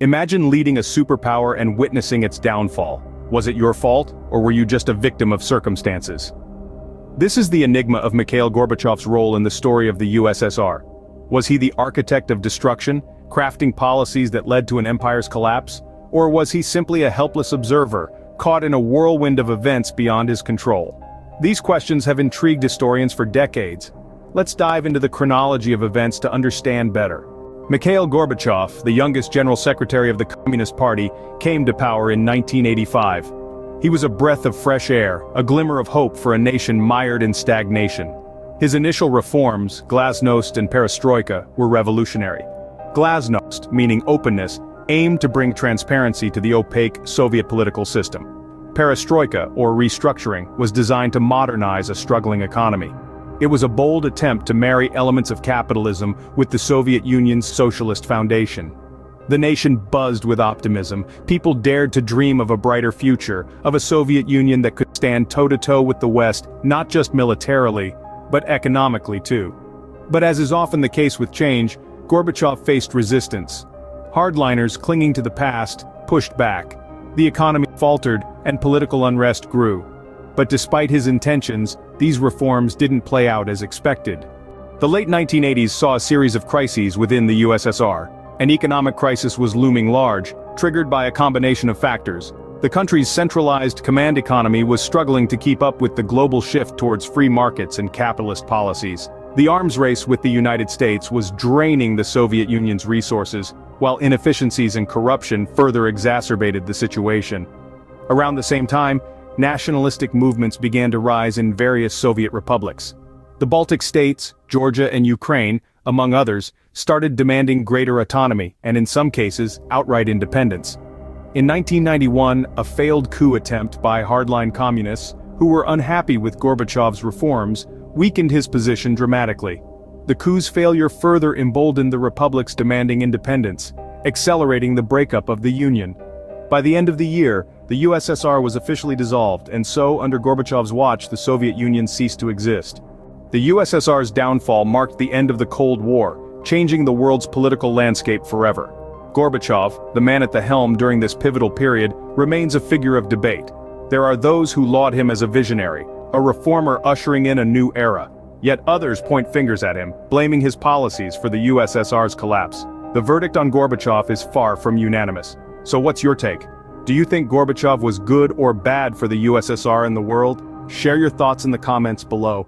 Imagine leading a superpower and witnessing its downfall. Was it your fault, or were you just a victim of circumstances? This is the enigma of Mikhail Gorbachev's role in the story of the USSR. Was he the architect of destruction, crafting policies that led to an empire's collapse? Or was he simply a helpless observer, caught in a whirlwind of events beyond his control? These questions have intrigued historians for decades. Let's dive into the chronology of events to understand better. Mikhail Gorbachev, the youngest general secretary of the Communist Party, came to power in 1985. He was a breath of fresh air, a glimmer of hope for a nation mired in stagnation. His initial reforms, glasnost and perestroika, were revolutionary. Glasnost, meaning openness, aimed to bring transparency to the opaque Soviet political system. Perestroika, or restructuring, was designed to modernize a struggling economy. It was a bold attempt to marry elements of capitalism with the Soviet Union's socialist foundation. The nation buzzed with optimism. People dared to dream of a brighter future, of a Soviet Union that could stand toe-to-toe with the West, not just militarily, but economically too. But as is often the case with change, Gorbachev faced resistance. Hardliners clinging to the past pushed back. The economy faltered, and political unrest grew. But despite his intentions, these reforms didn't play out as expected. The late 1980s saw a series of crises within the USSR. An economic crisis was looming large, triggered by a combination of factors. The country's centralized command economy was struggling to keep up with the global shift towards free markets and capitalist policies. The arms race with the United States was draining the Soviet Union's resources, while inefficiencies and corruption further exacerbated the situation. Around the same time, nationalistic movements began to rise in various Soviet republics. The Baltic states, Georgia and Ukraine, among others, started demanding greater autonomy and in some cases, outright independence. In 1991, a failed coup attempt by hardline communists, who were unhappy with Gorbachev's reforms, weakened his position dramatically. The coup's failure further emboldened the republics demanding independence, accelerating the breakup of the Union. By the end of the year, the USSR was officially dissolved, and so, under Gorbachev's watch, the Soviet Union ceased to exist. The USSR's downfall marked the end of the Cold War, changing the world's political landscape forever. Gorbachev, the man at the helm during this pivotal period, remains a figure of debate. There are those who laud him as a visionary, a reformer ushering in a new era. Yet others point fingers at him, blaming his policies for the USSR's collapse. The verdict on Gorbachev is far from unanimous. So what's your take? Do you think Gorbachev was good or bad for the USSR and the world? Share your thoughts in the comments below.